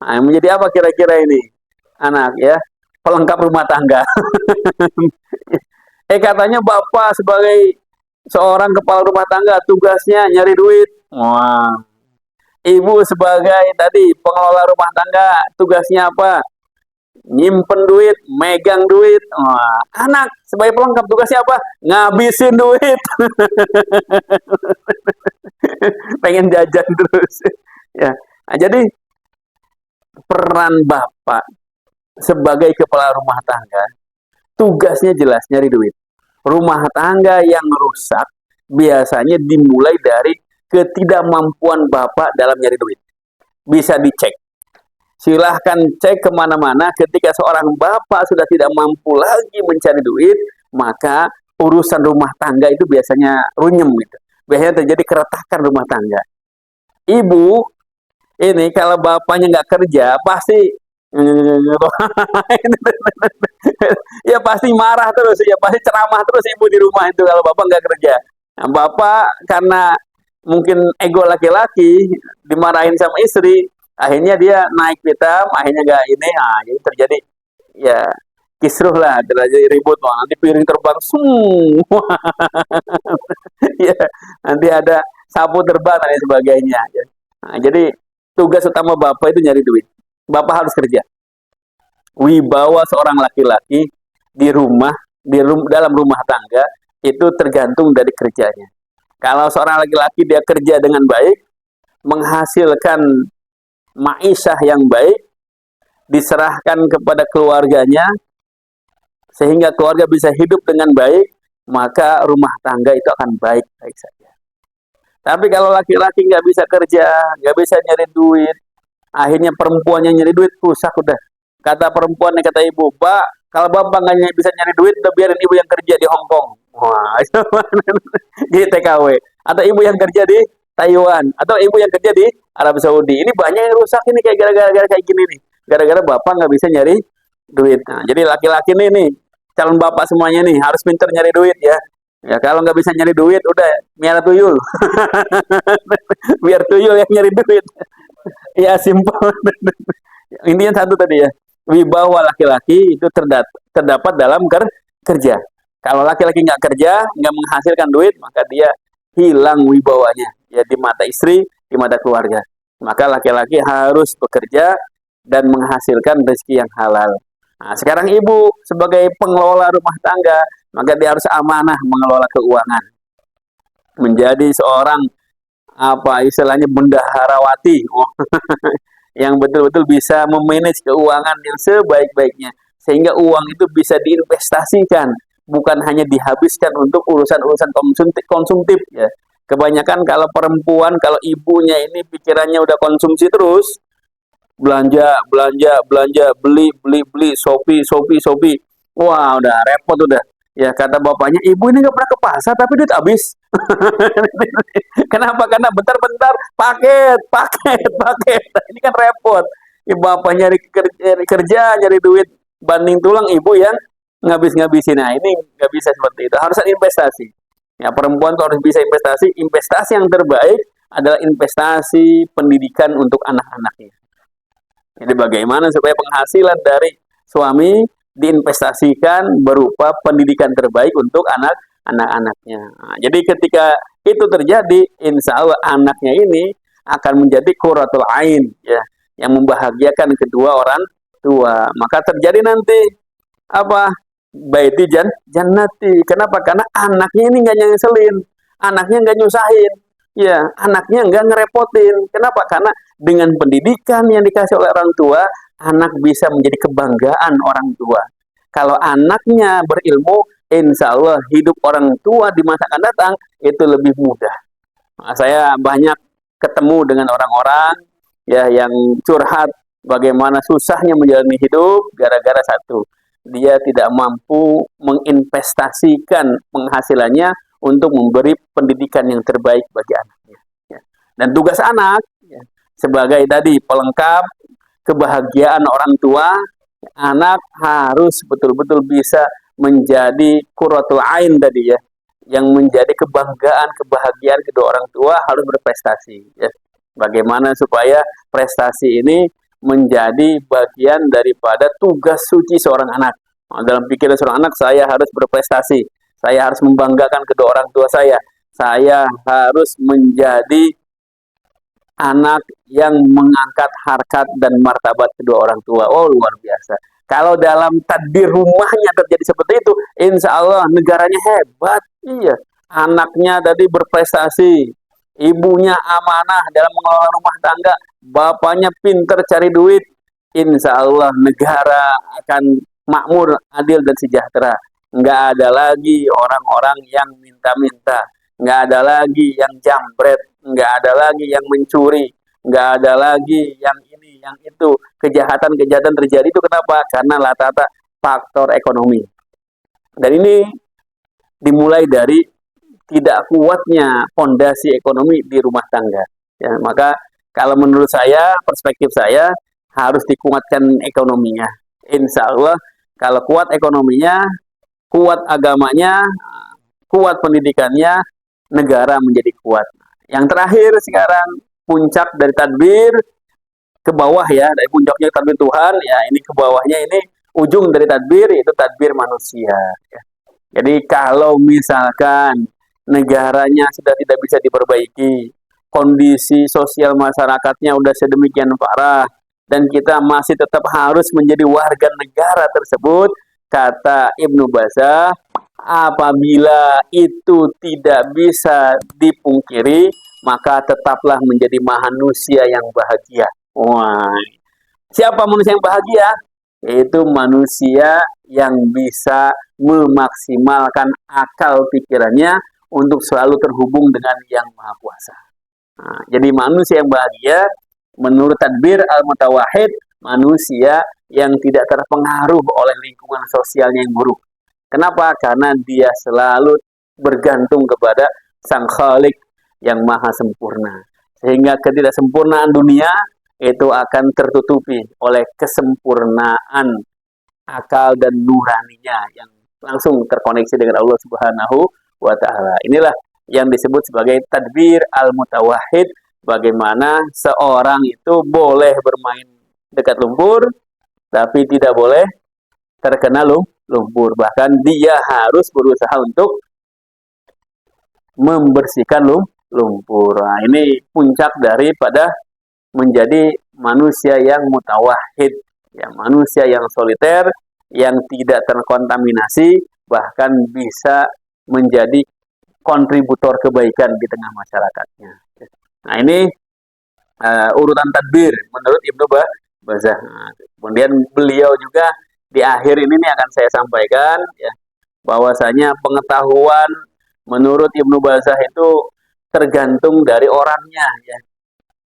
Speaker 1: nah, menjadi apa kira-kira ini? Anak ya, pelengkap rumah tangga. Katanya bapak sebagai seorang kepala rumah tangga tugasnya nyari duit. Wah. Ibu sebagai tadi pengelola rumah tangga tugasnya apa? Nyimpen duit, megang duit. Wah. Anak sebagai pelengkap tugasnya apa? Ngabisin duit. Pengen jajan terus. Ya. Nah, jadi peran bapak sebagai kepala rumah tangga tugasnya jelas nyari duit. Rumah tangga yang rusak biasanya dimulai dari ketidakmampuan bapak dalam nyari duit. Bisa dicek. Silahkan cek kemana-mana ketika seorang bapak sudah tidak mampu lagi mencari duit, maka urusan rumah tangga itu biasanya runyem gitu. Biasanya terjadi keretakan rumah tangga. Ibu ini kalau bapaknya nggak kerja pasti ya pasti marah terus, ya pasti ceramah terus ibu di rumah itu kalau bapak nggak kerja. Nah, bapak karena mungkin ego laki-laki dimarahin sama istri, akhirnya dia naik pitam, akhirnya nggak ini, nah jadi terjadi ya kisruh lah, terjadi ribut, nanti piring terbang, ya nanti ada sapu terbang dan lain sebagainya. Nah, jadi tugas utama bapak itu nyari duit. Bapak harus kerja. Wibawa seorang laki-laki di rumah, dalam rumah tangga itu tergantung dari kerjanya. Kalau seorang laki-laki dia kerja dengan baik, menghasilkan maisha yang baik, diserahkan kepada keluarganya, sehingga keluarga bisa hidup dengan baik, maka rumah tangga itu akan baik-baik saja. Tapi kalau laki-laki nggak bisa kerja, nggak bisa nyari duit, akhirnya perempuan yang nyari duit rusak udah. Kata perempuan, kata ibu, Pak, kalau bapak nggak bisa nyari duit, udah biarin ibu yang kerja di Hong Kong. Wah, di TKW. Atau ibu yang kerja di Taiwan. Atau ibu yang kerja di Arab Saudi. Ini banyak yang rusak ini kayak gara-gara kayak gini nih. Gara-gara bapak nggak bisa nyari duit. Nah, jadi laki-laki nih, calon bapak semuanya nih, harus pintar nyari duit ya. Ya kalau nggak bisa nyari duit, udah miara tuyul. Biar tuyul yang nyari duit. Ya simpel. Intinya satu tadi ya. Wibawa laki-laki itu terdapat dalam kerja. Kalau laki-laki nggak kerja, nggak menghasilkan duit, maka dia hilang wibawanya. Ya di mata istri, di mata keluarga. Maka laki-laki harus bekerja dan menghasilkan rezeki yang halal. Nah, sekarang ibu sebagai pengelola rumah tangga, maka dia harus amanah mengelola keuangan. Menjadi seorang apa istilahnya bendaharawati. Oh, yang betul-betul bisa memanage keuangan yang sebaik-baiknya sehingga uang itu bisa diinvestasikan, bukan hanya dihabiskan untuk urusan-urusan konsumtif ya. Kebanyakan kalau perempuan, kalau ibunya ini pikirannya udah konsumsi terus, belanja, belanja, belanja, beli, Shopee. Wah, udah repot udah. Ya kata bapaknya, ibu ini nggak pernah ke pasar tapi duit habis. Kenapa? Karena bentar-bentar paket. Ini kan repot. Ibu bapak nyari kerja, nyari duit banding tulang, ibu yang ngabis-ngabisin. Nah ini nggak bisa seperti itu. Harus ada investasi. Ya perempuan tuh harus bisa investasi. Investasi yang terbaik adalah investasi pendidikan untuk anak-anaknya. Jadi bagaimana supaya penghasilan dari suami diinvestasikan berupa pendidikan terbaik untuk anak-anaknya. Nah, jadi ketika itu terjadi, insya Allah anaknya ini akan menjadi qurratul ain, ya, yang membahagiakan kedua orang tua. Maka terjadi nanti apa? Baiti jannati. Kenapa? Karena anaknya ini nggak nyeselin, anaknya nggak nyusahin, ya, anaknya nggak ngerepotin. Kenapa? Karena dengan pendidikan yang dikasih oleh orang tua, anak bisa menjadi kebanggaan orang tua. Kalau anaknya berilmu, insya Allah hidup orang tua di masa akan datang itu lebih mudah. Nah, saya banyak ketemu dengan orang-orang ya yang curhat bagaimana susahnya menjalani hidup gara-gara satu, dia tidak mampu menginvestasikan penghasilannya untuk memberi pendidikan yang terbaik bagi anaknya. Ya. Dan tugas anak ya, sebagai tadi pelengkap kebahagiaan orang tua, anak harus betul-betul bisa menjadi qurratul ain tadi ya, yang menjadi kebanggaan, kebahagiaan kedua orang tua, harus berprestasi ya. Bagaimana supaya prestasi ini menjadi bagian daripada tugas suci seorang anak. Nah, dalam pikiran seorang anak, saya harus berprestasi, saya harus membanggakan kedua orang tua saya harus menjadi anak yang mengangkat harkat dan martabat kedua orang tua. Oh, luar biasa. Kalau dalam takdir rumahnya terjadi seperti itu, insya Allah negaranya hebat. Iya, anaknya tadi berprestasi, ibunya amanah dalam mengelola rumah tangga, bapaknya pinter cari duit. Insya Allah negara akan makmur, adil dan sejahtera. Nggak ada lagi orang-orang yang minta-minta, nggak ada lagi yang jambret, nggak ada lagi yang mencuri, nggak ada lagi yang ini, yang itu. Kejahatan-kejahatan terjadi itu kenapa? Karena latata faktor ekonomi. Dan ini dimulai dari tidak kuatnya fondasi ekonomi di rumah tangga. Ya, maka kalau menurut saya, perspektif saya, harus dikuatkan ekonominya. Insya Allah, kalau kuat ekonominya, kuat agamanya, kuat pendidikannya, negara menjadi kuat. Yang terakhir sekarang, puncak dari tadbir ke bawah ya, dari puncaknya tadbir Tuhan, ya ini ke bawahnya ini ujung dari tadbir, itu tadbir manusia. Ya. Jadi kalau misalkan negaranya sudah tidak bisa diperbaiki, kondisi sosial masyarakatnya udah sedemikian parah, dan kita masih tetap harus menjadi warga negara tersebut, kata Ibnu Bazah, apabila itu tidak bisa dipungkiri, maka tetaplah menjadi manusia yang bahagia. Wah, siapa manusia yang bahagia? Yaitu manusia yang bisa memaksimalkan akal pikirannya untuk selalu terhubung dengan Yang Maha Kuasa. Nah, jadi manusia yang bahagia menurut tadbir al-mutawahhid, manusia yang tidak terpengaruh oleh lingkungan sosialnya yang buruk. Kenapa? Karena dia selalu bergantung kepada Sang Khalik yang maha sempurna. Sehingga ketidaksempurnaan dunia itu akan tertutupi oleh kesempurnaan akal dan nuraninya yang langsung terkoneksi dengan Allah Subhanahu wa taala. Inilah yang disebut sebagai tadbir al-mutawahhid, bagaimana seorang itu boleh bermain dekat lumpur tapi tidak boleh terkena lumpur. Bahkan dia harus berusaha untuk membersihkan lumpur. Nah, ini puncak daripada menjadi manusia yang mutawahhid, ya, manusia yang soliter, yang tidak terkontaminasi, bahkan bisa menjadi kontributor kebaikan di tengah masyarakatnya. Nah, ini urutan tadbir menurut Ibnu Bazah. Nah, kemudian beliau juga di akhir ini nih akan saya sampaikan, ya, bahwasanya pengetahuan menurut Ibnu Bazah itu tergantung dari orangnya, ya.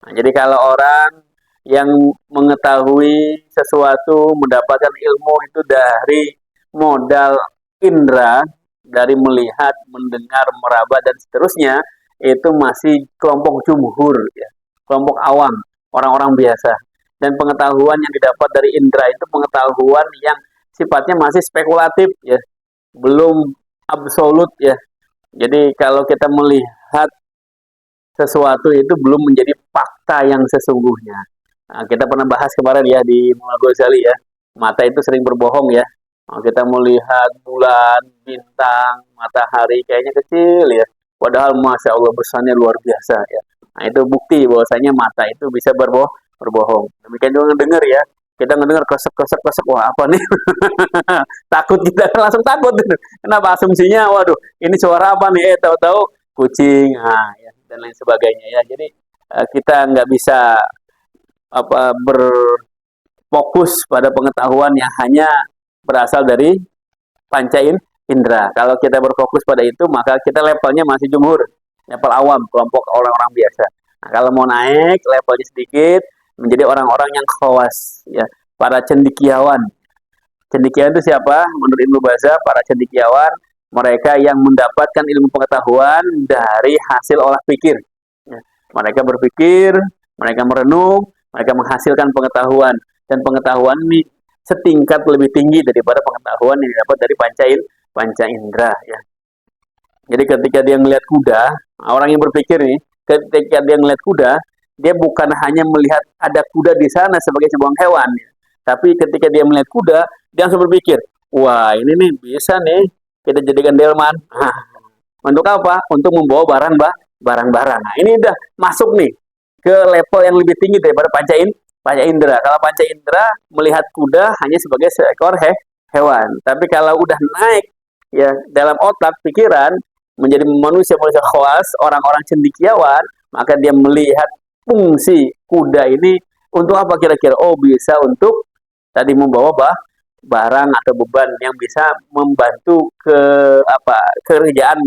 Speaker 1: Nah, jadi kalau orang yang mengetahui sesuatu, mendapatkan ilmu itu dari modal indera, dari melihat, mendengar, meraba, dan seterusnya, itu masih kelompok jumhur, ya, kelompok awam, orang-orang biasa. Dan pengetahuan yang didapat dari indera itu pengetahuan yang sifatnya masih spekulatif, ya, belum absolut, ya. Jadi kalau kita melihat sesuatu itu belum menjadi fakta yang sesungguhnya. Nah, kita pernah bahas kemarin ya di Muhammad Ghazali, ya, mata itu sering berbohong, ya. Nah, kita melihat bulan, bintang, matahari kayaknya kecil, ya, padahal masya Allah besarnya luar biasa, ya. Nah, itu bukti bahwasanya mata itu bisa berbohong. Demikian juga dengar, ya, kita ngedengar kesek, wah apa nih? Takut, kita langsung takut. Kenapa? Asumsinya, waduh, ini suara apa nih? Tahu-tahu kucing, nah, ya, dan lain sebagainya, ya. Jadi kita nggak bisa berfokus pada pengetahuan yang hanya berasal dari panca indera. Kalau kita berfokus pada itu, maka kita levelnya masih jumhur, level awam, kelompok orang-orang biasa. Nah, kalau mau naik levelnya sedikit, menjadi orang-orang yang khawas, ya, para cendekiawan. Cendekiawan itu siapa? Menurut Ibnu Bazah, para cendekiawan mereka yang mendapatkan ilmu pengetahuan dari hasil olah pikir. Ya, mereka berpikir, mereka merenung, mereka menghasilkan pengetahuan, dan pengetahuan ini setingkat lebih tinggi daripada pengetahuan yang didapat dari panca indera, ya. Jadi ketika dia melihat kuda, orang yang berpikir nih, ketika dia melihat kuda, dia bukan hanya melihat ada kuda di sana sebagai sebuah hewan, ya. Tapi ketika dia melihat kuda, dia langsung berpikir, wah ini nih bisa nih kita jadikan delman. Nah, untuk apa? Untuk membawa barang-barang. Nah, ini udah masuk nih ke level yang lebih tinggi daripada panca indera. Kalau panca indera melihat kuda hanya sebagai seekor hewan. Tapi kalau udah naik, ya, dalam otak pikiran menjadi manusia khawas, orang-orang cendekiawan, maka dia melihat fungsi kuda ini untuk apa kira-kira? Oh, bisa untuk tadi membawa barang atau beban yang bisa membantu kerjaan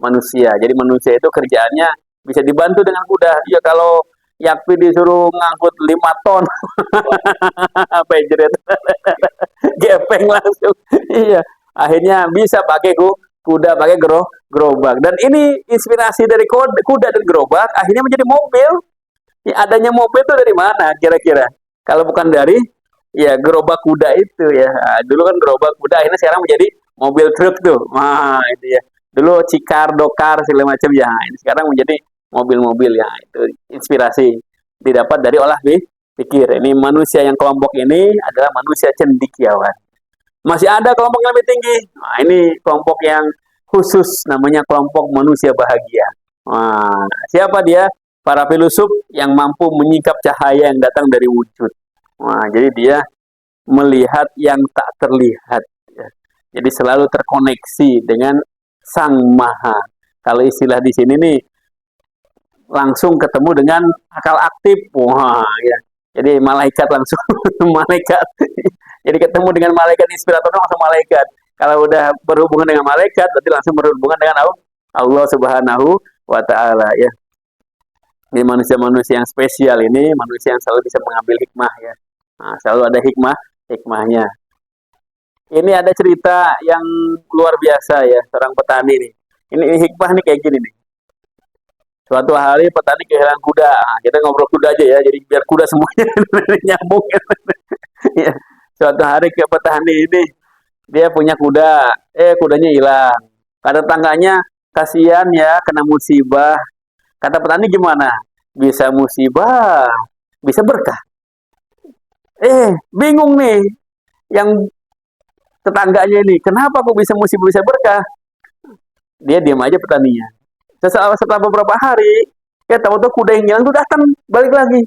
Speaker 1: manusia. Jadi manusia itu kerjaannya bisa dibantu dengan kuda. Ya kalau Yakfi disuruh ngangkut 5 ton, apa jeret, gepeng langsung. Iya, akhirnya bisa pakai kuda, pakai gerobak. Dan ini inspirasi dari kuda dan gerobak akhirnya menjadi mobil. Ya, adanya mobil itu dari mana kira-kira? Kalau bukan dari, ya, gerobak kuda itu, ya. Nah, dulu kan gerobak kuda, akhirnya sekarang menjadi mobil truk tuh. Nah, itu, ya. Dulu cikar, dokar, segala macam, ya. Ini sekarang menjadi mobil-mobil, ya. Itu inspirasi didapat dari olah pikir. Ini manusia yang kelompok ini adalah manusia cendekiawan. Masih ada kelompok yang lebih tinggi. Nah, ini kelompok yang khusus namanya kelompok manusia bahagia. Nah, siapa dia? Para filosof yang mampu menyingkap cahaya yang datang dari wujud. Nah, jadi dia melihat yang tak terlihat. Ya. Jadi selalu terkoneksi dengan Sang Maha. Kalau istilah di sini nih langsung ketemu dengan akal aktif. Wah, ya. Jadi malaikat langsung malaikat. Jadi ketemu dengan malaikat inspirator langsung malaikat. Kalau udah berhubungan dengan malaikat berarti langsung berhubungan dengan Allah Subhanahu wa taala ya. Ini manusia-manusia yang spesial ini, manusia yang selalu bisa mengambil hikmah ya. Nah, selalu ada hikmahnya. Ini ada cerita yang luar biasa ya, seorang petani nih. Ini hikmah nih kayak gini nih. Suatu hari petani kehilangan kuda. Nah, kita ngobrol kuda aja ya, jadi biar kuda semuanya nyambung. Ya. Suatu hari ke petani ini, dia punya kuda, kudanya hilang. Kata tangganya, kasihan ya, kena musibah. Kata petani gimana? Bisa musibah, bisa berkah. Bingung nih, yang tetangganya ini, kenapa kok bisa musibah bisa berkah? Dia diam aja petaninya. Setelah beberapa hari, ya tahu-tahu kuda yang hilang itu datang balik lagi,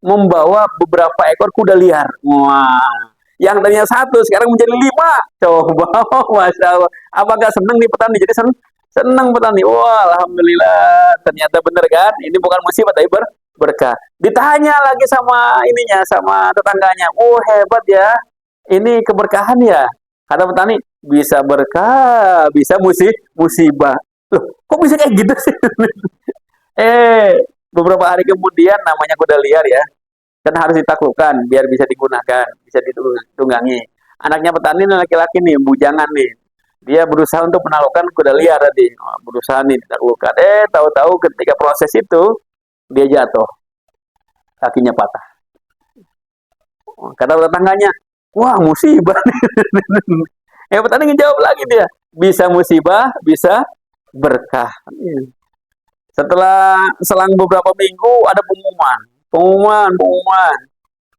Speaker 1: membawa beberapa ekor kuda liar. Wah, yang tadinya satu sekarang menjadi 5. Coba, masya Allah. Apakah senang nih petani? Jadi senang petani. Wah, alhamdulillah. Ternyata benar kan? Ini bukan musibah tapi berkah. Ditanya lagi sama ininya, sama tetangganya. Oh hebat ya. Ini keberkahan ya. Kata petani, bisa berkah, bisa musibah. Loh, kok bisa kayak gitu sih? Beberapa hari kemudian namanya kuda liar ya. Kan harus ditaklukkan biar bisa digunakan, bisa ditunggangi. Anaknya petani laki-laki nih, bujangan nih. Dia berusaha untuk menaklukkan kuda liar tadi. Berusaha nih ditaklukkan. Tahu-tahu ketika proses itu dia jatuh. Kakinya patah. Kata tetangganya, wah musibah. Petani ngejawab lagi dia, bisa musibah, bisa berkah. Selang beberapa minggu ada pengumuman.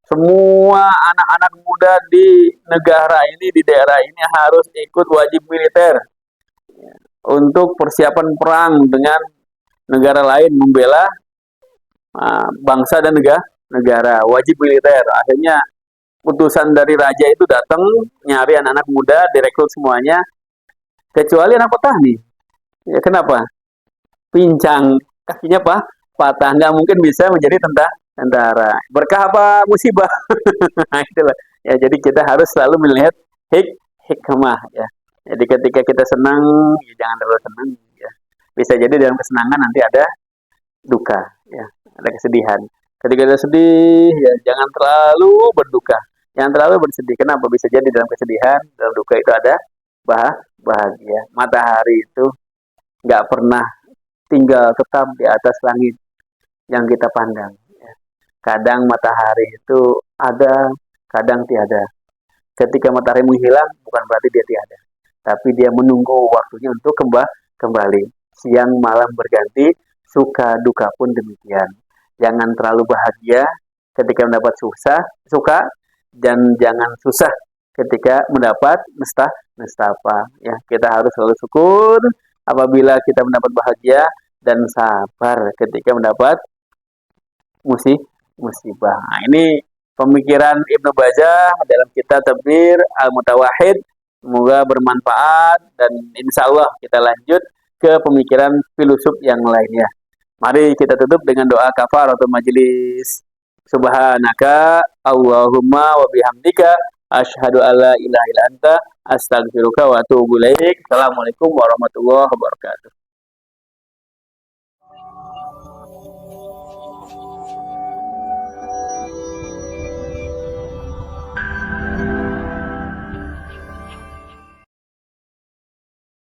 Speaker 1: Semua anak-anak muda di negara ini, di daerah ini harus ikut wajib militer untuk persiapan perang dengan negara lain, membela bangsa dan negara, wajib militer. Akhirnya utusan dari raja itu datang nyari anak-anak muda, direkrut semuanya, kecuali anak petani. Ya kenapa? Pincang, kakinya patah, nggak mungkin bisa menjadi tentara. Berkah apa musibah? Itulah. Ya, jadi kita harus selalu melihat hikmah ya. Jadi ketika kita senang, ya jangan terlalu senang ya. Bisa jadi dalam kesenangan nanti ada duka ya, ada kesedihan. Ketika kita sedih ya jangan terlalu berduka. Jangan terlalu bersedih. Kenapa? Bisa jadi dalam kesedihan, dalam duka itu ada bahagia. Matahari itu nggak pernah tinggal tetap di atas langit yang kita pandang. Kadang matahari itu ada, kadang tiada. Ketika matahari menghilang, bukan berarti dia tiada. Tapi dia menunggu waktunya untuk kembali. Siang malam berganti, suka duka pun demikian. Jangan terlalu bahagia ketika mendapat suka, dan jangan susah ketika mendapat nestapa. Ya, kita harus selalu syukur apabila kita mendapat bahagia dan sabar ketika mendapat musibah. Nah, ini pemikiran Ibnu Bajjah dalam kitab Tafsir Al-Mutawahhid. Semoga bermanfaat dan insya Allah kita lanjut ke pemikiran filosof yang lainnya. Mari kita tutup dengan doa kafaratul majelis. Subhanaka Allahumma wa bihamdika asyhadu alla ilaha illa anta astaghfiruka wa atubu ilaik. Assalamualaikum warahmatullahi wabarakatuh.